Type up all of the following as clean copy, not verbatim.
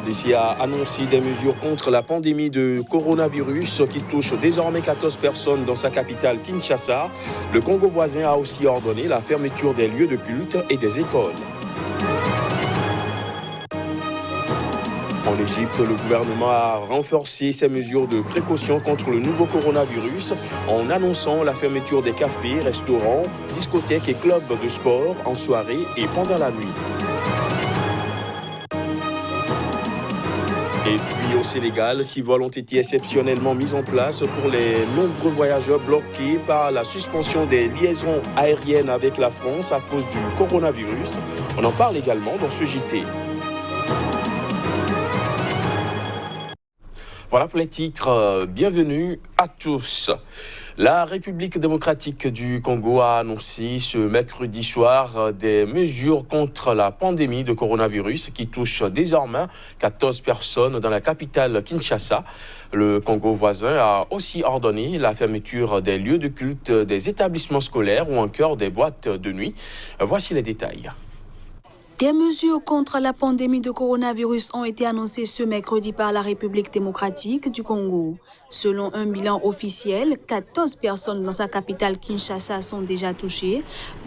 RDC a annoncé des mesures contre la pandémie de coronavirus qui touche désormais 14 personnes dans sa capitale Kinshasa. Le Congo voisin a aussi ordonné la fermeture des lieux de culte et des écoles. En Égypte, le gouvernement a renforcé ses mesures de précaution contre le nouveau coronavirus en annonçant la fermeture des cafés, restaurants, discothèques et clubs de sport en soirée et pendant la nuit. Et puis au Sénégal, 6 vols ont été exceptionnellement mis en place pour les nombreux voyageurs bloqués par la suspension des liaisons aériennes avec la France à cause du coronavirus. On en parle également dans ce JT. Voilà pour les titres. Bienvenue à tous. La République démocratique du Congo a annoncé ce mercredi soir des mesures contre la pandémie de coronavirus qui touche désormais 14 personnes dans la capitale Kinshasa. Le Congo voisin a aussi ordonné la fermeture des lieux de culte, des établissements scolaires ou encore des boîtes de nuit. Voici les détails. Des mesures contre la pandémie de coronavirus ont été annoncées ce mercredi par la République démocratique du Congo. Selon un bilan officiel, 14 personnes dans sa capitale Kinshasa sont déjà touchées,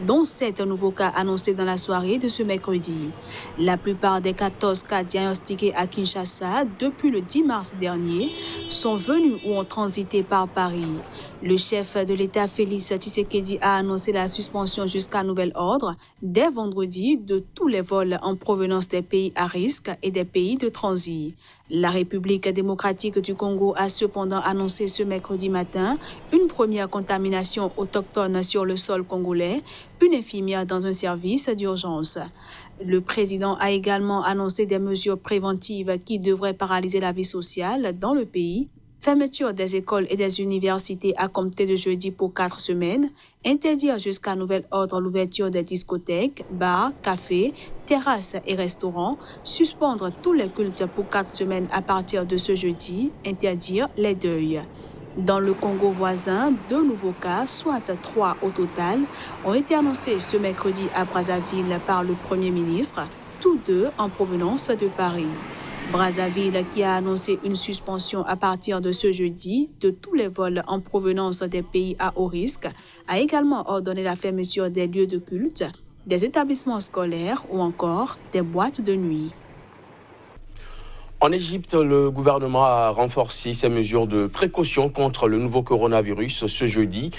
dont 7 nouveaux cas annoncés dans la soirée de ce mercredi. La plupart des 14 cas diagnostiqués à Kinshasa depuis le 10 mars dernier sont venus ou ont transité par Paris. Le chef de l'État Félix Tshisekedi a annoncé la suspension jusqu'à nouvel ordre dès vendredi de tous les vols en provenance des pays à risque et des pays de transit. La République démocratique du Congo a cependant annoncé ce mercredi matin une première contamination autochtone sur le sol congolais, une infirmière dans un service d'urgence. Le président a également annoncé des mesures préventives qui devraient paralyser la vie sociale dans le pays. Fermeture des écoles et des universités à compter de jeudi pour 4 semaines, interdire jusqu'à nouvel ordre l'ouverture des discothèques, bars, cafés, terrasses et restaurants, suspendre tous les cultes pour 4 semaines à partir de ce jeudi, interdire les deuils. Dans le Congo voisin, 2 nouveaux cas, soit 3 au total, ont été annoncés ce mercredi à Brazzaville par le Premier ministre, tous 2 en provenance de Paris. Brazzaville, qui a annoncé une suspension à partir de ce jeudi de tous les vols en provenance des pays à haut risque, a également ordonné la fermeture des lieux de culte, des établissements scolaires ou encore des boîtes de nuit. En Égypte, le gouvernement a renforcé ses mesures de précaution contre le nouveau coronavirus ce jeudi.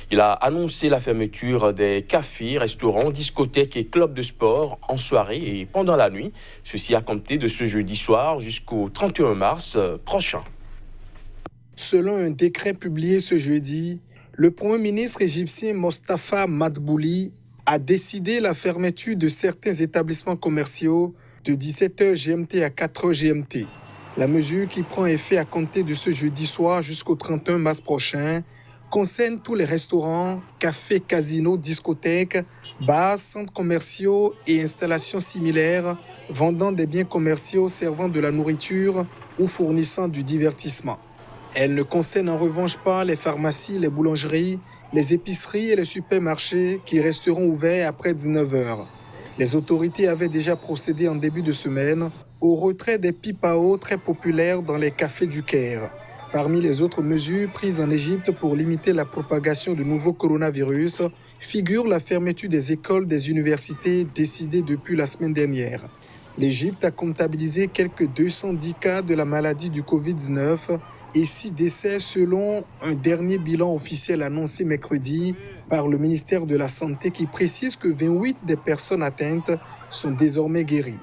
Il a annoncé la fermeture des cafés, restaurants, discothèques et clubs de sport en soirée et pendant la nuit. Ceci à compter de ce jeudi soir jusqu'au 31 mars prochain. Selon un décret publié ce jeudi, le Premier ministre égyptien Mostafa Madbouli a décidé la fermeture de certains établissements commerciaux de 17h GMT à 4h GMT. La mesure qui prend effet à compter de ce jeudi soir jusqu'au 31 mars prochain concerne tous les restaurants, cafés, casinos, discothèques, bars, centres commerciaux et installations similaires vendant des biens commerciaux servant de la nourriture ou fournissant du divertissement. Elle ne concerne en revanche pas les pharmacies, les boulangeries, les épiceries et les supermarchés qui resteront ouverts après 19h. Les autorités avaient déjà procédé en début de semaine au retrait des pipes à eau très populaires dans les cafés du Caire. Parmi les autres mesures prises en Égypte pour limiter la propagation du nouveau coronavirus figure la fermeture des écoles, des universités décidée depuis la semaine dernière. L'Égypte a comptabilisé quelques 210 cas de la maladie du Covid-19 et 6 décès selon un dernier bilan officiel annoncé mercredi par le ministère de la Santé qui précise que 28 des personnes atteintes sont désormais guéries.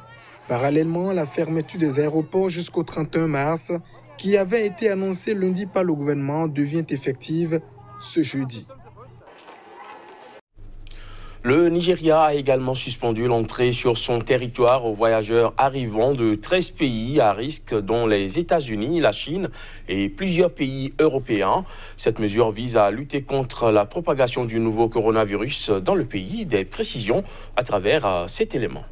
Parallèlement, la fermeture des aéroports jusqu'au 31 mars, qui avait été annoncée lundi par le gouvernement, devient effective ce jeudi. Le Nigeria a également suspendu l'entrée sur son territoire aux voyageurs arrivant de 13 pays à risque, dont les États-Unis, la Chine et plusieurs pays européens. Cette mesure vise à lutter contre la propagation du nouveau coronavirus dans le pays. Des précisions à travers cet élément.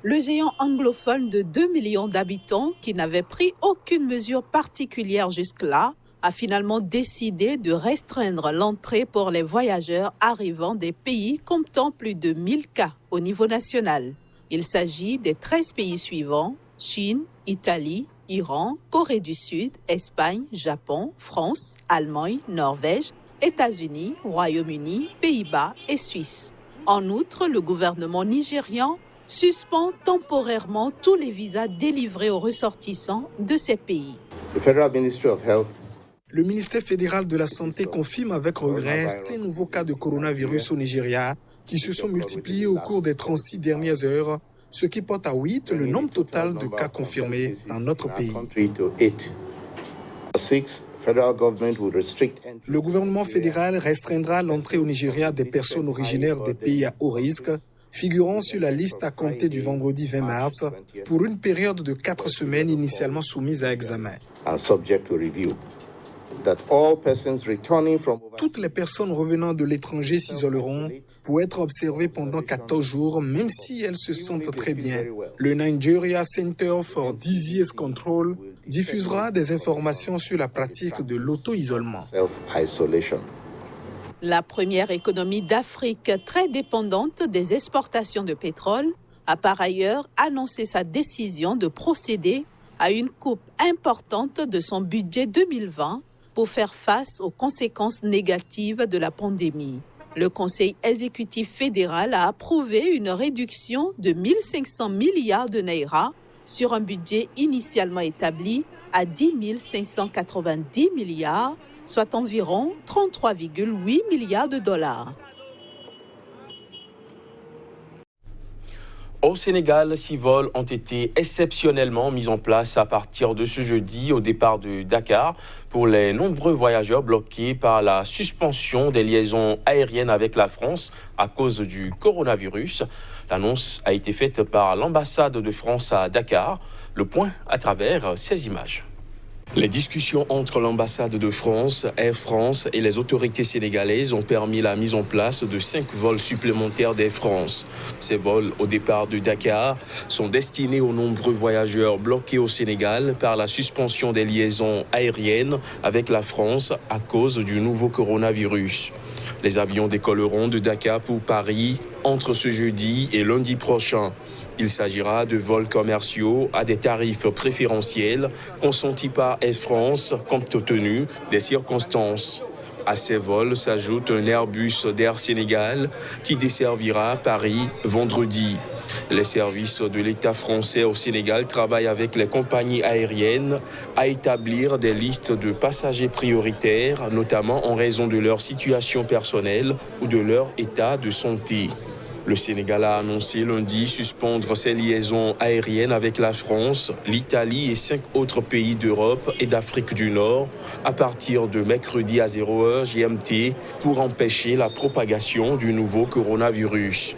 Le géant anglophone de 2 millions d'habitants, qui n'avait pris aucune mesure particulière jusque-là, a finalement décidé de restreindre l'entrée pour les voyageurs arrivant des pays comptant plus de 1000 cas au niveau national. Il s'agit des 13 pays suivants: Chine, Italie, Iran, Corée du Sud, Espagne, Japon, France, Allemagne, Norvège, États-Unis, Royaume-Uni, Pays-Bas et Suisse. En outre, le gouvernement nigérian suspend temporairement tous les visas délivrés aux ressortissants de ces pays. Le ministère fédéral de la Santé confirme avec regret 5 nouveaux cas de coronavirus au Nigeria qui se sont multipliés au cours des 36 dernières heures, ce qui porte à 8 le nombre total de cas confirmés dans notre pays. Le gouvernement fédéral restreindra l'entrée au Nigeria des personnes originaires des pays à haut risque, figurant sur la liste à compter du vendredi 20 mars, pour une période de 4 semaines initialement soumise à examen. Toutes les personnes revenant de l'étranger s'isoleront pour être observées pendant 14 jours, même si elles se sentent très bien. Le Nigeria Center for Disease Control diffusera des informations sur la pratique de l'auto-isolement. La première économie d'Afrique très dépendante des exportations de pétrole a par ailleurs annoncé sa décision de procéder à une coupe importante de son budget 2020 pour faire face aux conséquences négatives de la pandémie. Le Conseil exécutif fédéral a approuvé une réduction de 1 500 milliards de naira sur un budget initialement établi à 10 590 milliards, soit environ 33,8 milliards de dollars. Au Sénégal, 6 vols ont été exceptionnellement mis en place à partir de ce jeudi au départ de Dakar pour les nombreux voyageurs bloqués par la suspension des liaisons aériennes avec la France à cause du coronavirus. L'annonce a été faite par l'ambassade de France à Dakar. Le point à travers ces images. Les discussions entre l'ambassade de France, Air France et les autorités sénégalaises ont permis la mise en place de 5 vols supplémentaires d'Air France. Ces vols au départ de Dakar sont destinés aux nombreux voyageurs bloqués au Sénégal par la suspension des liaisons aériennes avec la France à cause du nouveau coronavirus. Les avions décolleront de Dakar pour Paris entre ce jeudi et lundi prochain. Il s'agira de vols commerciaux à des tarifs préférentiels consentis par Air France compte tenu des circonstances. À ces vols s'ajoute un Airbus d'Air Sénégal qui desservira Paris vendredi. Les services de l'État français au Sénégal travaillent avec les compagnies aériennes à établir des listes de passagers prioritaires, notamment en raison de leur situation personnelle ou de leur état de santé. Le Sénégal a annoncé lundi suspendre ses liaisons aériennes avec la France, l'Italie et 5 autres pays d'Europe et d'Afrique du Nord à partir de mercredi à 0h GMT pour empêcher la propagation du nouveau coronavirus.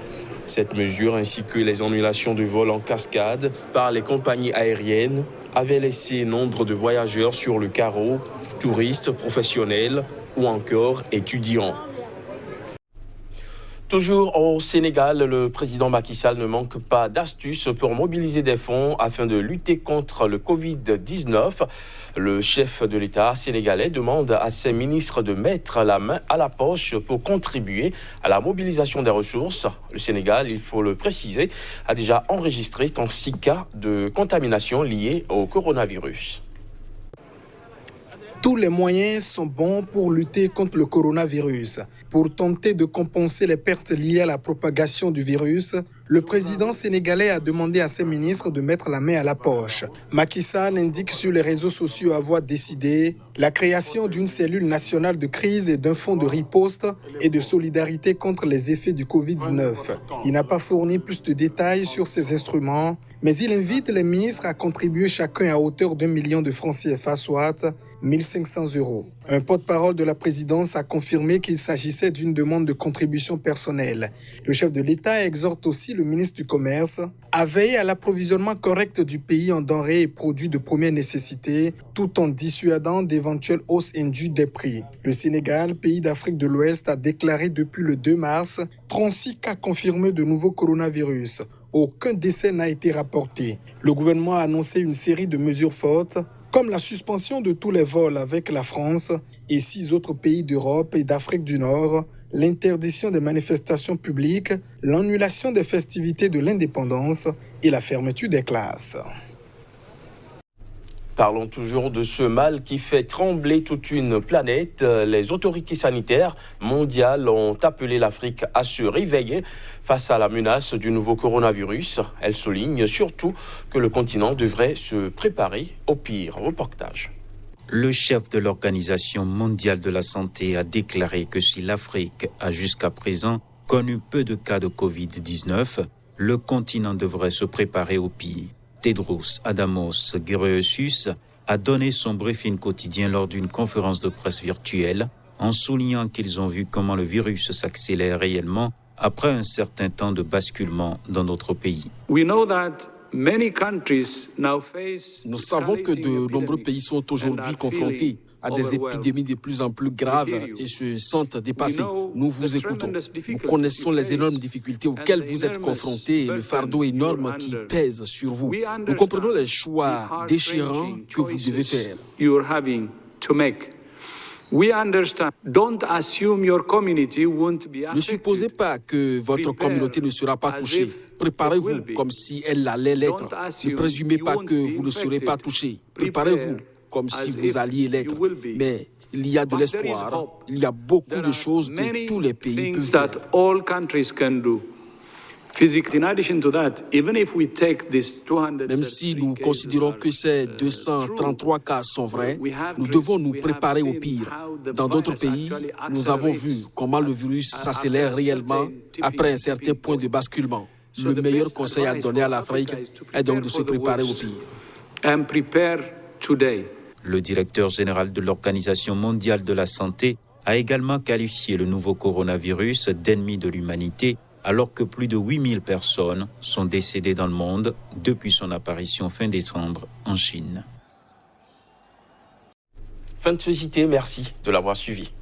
Cette mesure ainsi que les annulations de vols en cascade par les compagnies aériennes avaient laissé nombre de voyageurs sur le carreau, touristes, professionnels ou encore étudiants. Toujours au Sénégal, le président Macky Sall ne manque pas d'astuces pour mobiliser des fonds afin de lutter contre le Covid-19. Le chef de l'État sénégalais demande à ses ministres de mettre la main à la poche pour contribuer à la mobilisation des ressources. Le Sénégal, il faut le préciser, a déjà enregistré 36 cas de contamination liés au coronavirus. Tous les moyens sont bons pour lutter contre le coronavirus. Pour tenter de compenser les pertes liées à la propagation du virus, le président sénégalais a demandé à ses ministres de mettre la main à la poche. Macky Sall indique sur les réseaux sociaux avoir décidé la création d'une cellule nationale de crise et d'un fonds de riposte et de solidarité contre les effets du Covid-19. Il n'a pas fourni plus de détails sur ces instruments, mais il invite les ministres à contribuer chacun à hauteur d'1 million de francs CFA, soit 1 500 €. Un porte-parole de la présidence a confirmé qu'il s'agissait d'une demande de contribution personnelle. Le chef de l'État exhorte aussi le ministre du Commerce à veiller à l'approvisionnement correct du pays en denrées et produits de première nécessité, tout en dissuadant d'éventuelles hausses indues des prix. Le Sénégal, pays d'Afrique de l'Ouest, a déclaré depuis le 2 mars 36 cas confirmés de nouveau coronavirus. Aucun décès n'a été rapporté. Le gouvernement a annoncé une série de mesures fortes, comme la suspension de tous les vols avec la France et 6 autres pays d'Europe et d'Afrique du Nord, l'interdiction des manifestations publiques, l'annulation des festivités de l'indépendance et la fermeture des classes. Parlons toujours de ce mal qui fait trembler toute une planète. Les autorités sanitaires mondiales ont appelé l'Afrique à se réveiller face à la menace du nouveau coronavirus. Elles soulignent surtout que le continent devrait se préparer au pire. Reportage. Le chef de l'Organisation mondiale de la santé a déclaré que si l'Afrique a jusqu'à présent connu peu de cas de Covid-19, le continent devrait se préparer au pire. Tedros Adhanom Ghebreyesus a donné son briefing quotidien lors d'une conférence de presse virtuelle en soulignant qu'ils ont vu comment le virus s'accélère réellement après un certain temps de basculement dans notre pays. Nous savons que de nombreux pays sont aujourd'hui confrontés à des épidémies de plus en plus graves et se sentent dépassés. Nous vous écoutons. Nous connaissons les énormes difficultés auxquelles vous êtes confrontés et le fardeau énorme qui pèse sur vous. Nous comprenons les choix déchirants que vous devez faire. Ne supposez pas que votre communauté ne sera pas touchée. Préparez-vous comme si elle allait l'être. Ne présumez pas que vous ne serez pas touché. Préparez-vous comme si vous alliez l'être. Mais il y a de l'espoir. Il y a beaucoup de choses que tous les pays peuvent faire. Même si nous considérons que ces 233 cas sont vrais, nous devons nous préparer au pire. Dans d'autres pays, nous avons vu comment le virus s'accélère réellement après un certain point de basculement. Le meilleur conseil à donner à l'Afrique est donc de se préparer au pire. Le directeur général de l'Organisation mondiale de la santé a également qualifié le nouveau coronavirus d'ennemi de l'humanité, alors que plus de 8000 personnes sont décédées dans le monde depuis son apparition fin décembre en Chine. Fin de ce JT, merci de l'avoir suivi.